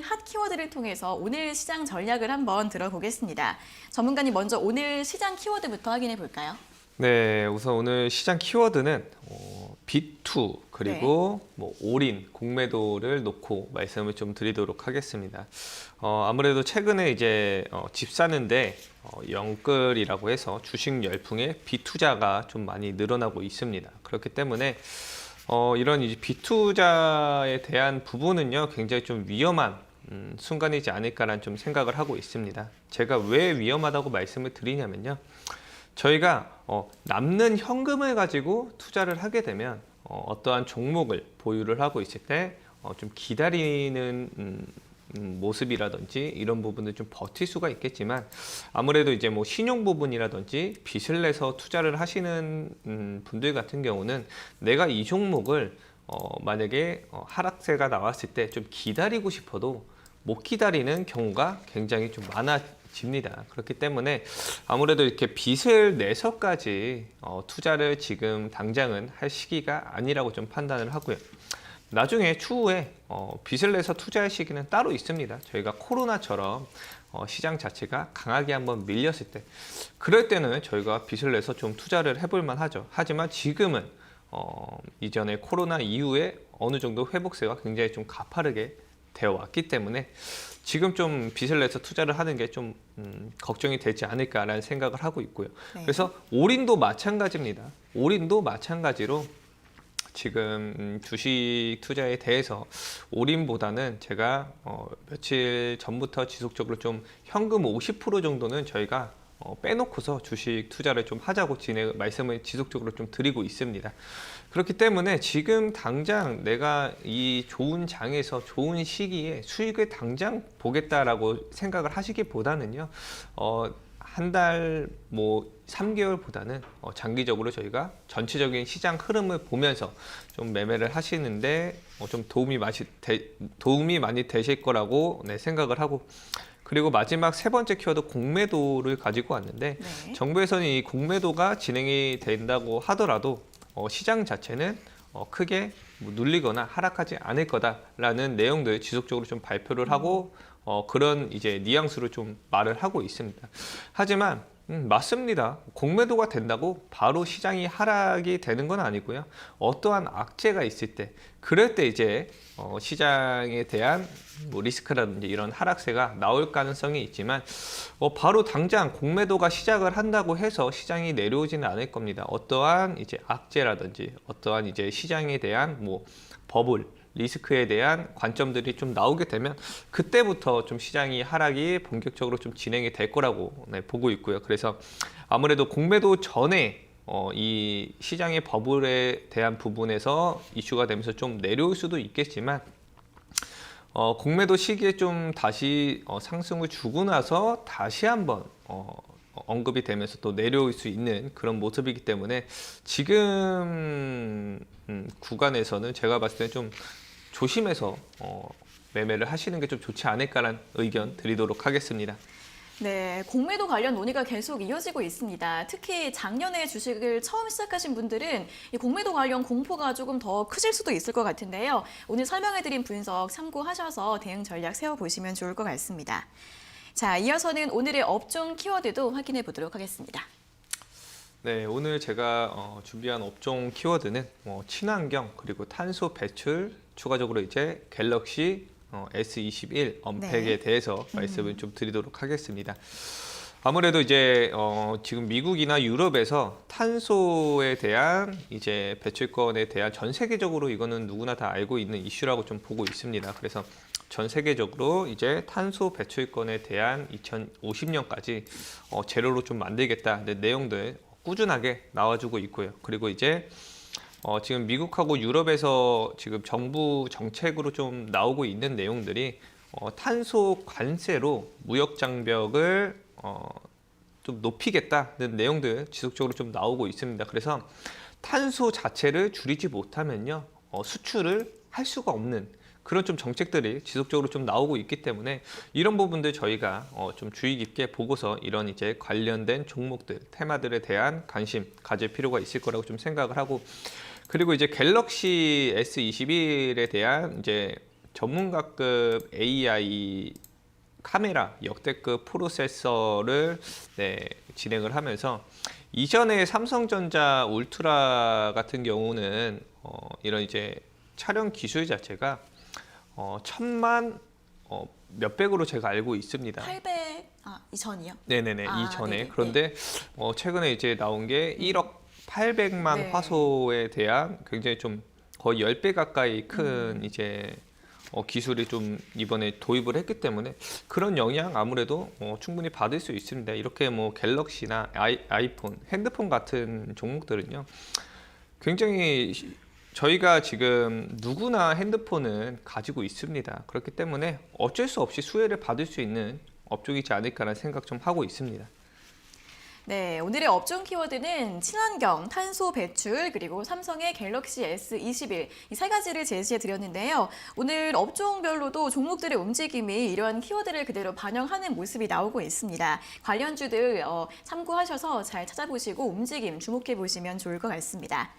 핫 키워드를 통해서 오늘 시장 전략을 한번 들어보겠습니다. 전문가님 먼저 오늘 시장 키워드부터 확인해 볼까요? 네, 우선 오늘 시장 키워드는 B2 그리고 뭐 올인 공매도를 놓고 말씀을 좀 드리도록 하겠습니다. 아무래도 최근에 이제 집 사는데 영끌이라고 해서 주식 열풍에 비투자가 좀 많이 늘어나고 있습니다. 그렇기 때문에 이런 이제 비투자에 대한 부분은요 굉장히 좀 위험한 순간이지 않을까라는 좀 생각을 하고 있습니다. 제가 왜 위험하다고 말씀을 드리냐면요. 저희가 남는 현금을 가지고 투자를 하게 되면 어떠한 종목을 보유를 하고 있을 때 좀 기다리는 모습이라든지 이런 부분들 좀 버틸 수가 있겠지만 아무래도 이제 뭐 신용 부분이라든지 빚을 내서 투자를 하시는 분들 같은 경우는 내가 이 종목을 만약에 하락세가 나왔을 때 좀 기다리고 싶어도 못 기다리는 경우가 굉장히 좀 많아집니다. 그렇기 때문에 아무래도 이렇게 빚을 내서까지 투자를 지금 당장은 할 시기가 아니라고 좀 판단을 하고요. 나중에 추후에 빚을 내서 투자할 시기는 따로 있습니다. 저희가 코로나처럼 시장 자체가 강하게 한번 밀렸을 때 그럴 때는 저희가 빚을 내서 좀 투자를 해볼 만하죠. 하지만 지금은 이전에 코로나 이후에 어느 정도 회복세가 굉장히 좀 가파르게 되어 왔기 때문에 지금 좀 빚을 내서 투자를 하는 게 좀 걱정이 되지 않을까라는 생각을 하고 있고요. 네. 그래서 올인도 마찬가지입니다. 올인도 마찬가지로 지금 주식 투자에 대해서 올인보다는 제가 며칠 전부터 지속적으로 좀 현금 50% 정도는 저희가 빼놓고서 주식 투자를 좀 하자고 말씀을 지속적으로 좀 드리고 있습니다. 그렇기 때문에 지금 당장 내가 이 좋은 장에서 좋은 시기에 수익을 당장 보겠다라고 생각을 하시기보다는요, 한 달, 뭐 3개월보다는 장기적으로 저희가 전체적인 시장 흐름을 보면서 좀 매매를 하시는데 좀 도움이 많이 되실 거라고 생각을 하고, 그리고 마지막 세 번째 키워드 공매도를 가지고 왔는데 네. 정부에서는 이 공매도가 진행이 된다고 하더라도 시장 자체는 크게 눌리거나 하락하지 않을 거다라는 내용들 지속적으로 좀 발표를 하고 그런 이제 뉘앙스로 좀 말을 하고 있습니다. 하지만 맞습니다. 공매도가 된다고 바로 시장이 하락이 되는 건 아니고요. 어떠한 악재가 있을 때 그럴 때 이제 시장에 대한 뭐 리스크라든지 이런 하락세가 나올 가능성이 있지만 바로 당장 공매도가 시작을 한다고 해서 시장이 내려오지는 않을 겁니다. 어떠한 이제 악재라든지 어떠한 이제 시장에 대한 뭐 버블 리스크에 대한 관점들이 좀 나오게 되면 그때부터 좀 시장이 하락이 본격적으로 좀 진행이 될 거라고 보고 있고요. 그래서 아무래도 공매도 전에 이 시장의 버블에 대한 부분에서 이슈가 되면서 좀 내려올 수도 있겠지만 공매도 시기에 좀 다시 상승을 주고 나서 다시 한번 언급이 되면서 또 내려올 수 있는 그런 모습이기 때문에 지금 구간에서는 제가 봤을 때 좀 조심해서 매매를 하시는 게 좀 좋지 않을까라는 의견 드리도록 하겠습니다. 네, 공매도 관련 논의가 계속 이어지고 있습니다. 특히 작년에 주식을 처음 시작하신 분들은 이 공매도 관련 공포가 조금 더 크실 수도 있을 것 같은데요. 오늘 설명해드린 분석 참고하셔서 대응 전략 세워보시면 좋을 것 같습니다. 자, 이어서는 오늘의 업종 키워드도 확인해 보도록 하겠습니다. 네, 오늘 제가 준비한 업종 키워드는 친환경 그리고 탄소 배출, 추가적으로 이제 갤럭시 S21 언팩에 대해서 말씀을 좀 드리도록 하겠습니다. 아무래도 이제 지금 미국이나 유럽에서 탄소에 대한 이제 배출권에 대한 전 세계적으로 이거는 누구나 다 알고 있는 이슈라고 좀 보고 있습니다. 그래서 전 세계적으로 이제 탄소 배출권에 대한 2050년까지 제로로 좀 만들겠다는 내용들 꾸준하게 나와주고 있고요. 그리고 이제 지금 미국하고 유럽에서 지금 정부 정책으로 좀 나오고 있는 내용들이 탄소 관세로 무역 장벽을 좀 높이겠다는 내용들 지속적으로 좀 나오고 있습니다. 그래서 탄소 자체를 줄이지 못하면요 수출을 할 수가 없는 그런 좀 정책들이 지속적으로 좀 나오고 있기 때문에 이런 부분들 저희가 좀 주의 깊게 보고서 이런 이제 관련된 종목들, 테마들에 대한 관심 가질 필요가 있을 거라고 좀 생각을 하고, 그리고 이제 갤럭시 S21에 대한 이제 전문가급 AI 카메라 역대급 프로세서를 진행을 하면서 이전에 삼성전자 울트라 같은 경우는 이런 이제 촬영 기술 자체가 1000만 몇백으로 제가 알고 있습니다. 800, 이전이요? 네네네, 아, 이전에. 네네, 그런데 최근에 이제 나온 게 1억 800만 네. 화소에 대한 굉장히 좀 거의 10배 가까이 큰 이제 기술이 좀 이번에 도입을 했기 때문에 그런 영향 아무래도 충분히 받을 수 있습니다. 이렇게 뭐 갤럭시나 아이폰, 핸드폰 같은 종목들은요. 굉장히 저희가 지금 누구나 핸드폰은 가지고 있습니다. 그렇기 때문에 어쩔 수 없이 수혜를 받을 수 있는 업종이지 않을까라는 생각 좀 하고 있습니다. 네, 오늘의 업종 키워드는 친환경, 탄소 배출, 그리고 삼성의 갤럭시 S21 이 세 가지를 제시해 드렸는데요. 오늘 업종별로도 종목들의 움직임이 이러한 키워드를 그대로 반영하는 모습이 나오고 있습니다. 관련주들 참고하셔서 잘 찾아보시고 움직임 주목해 보시면 좋을 것 같습니다.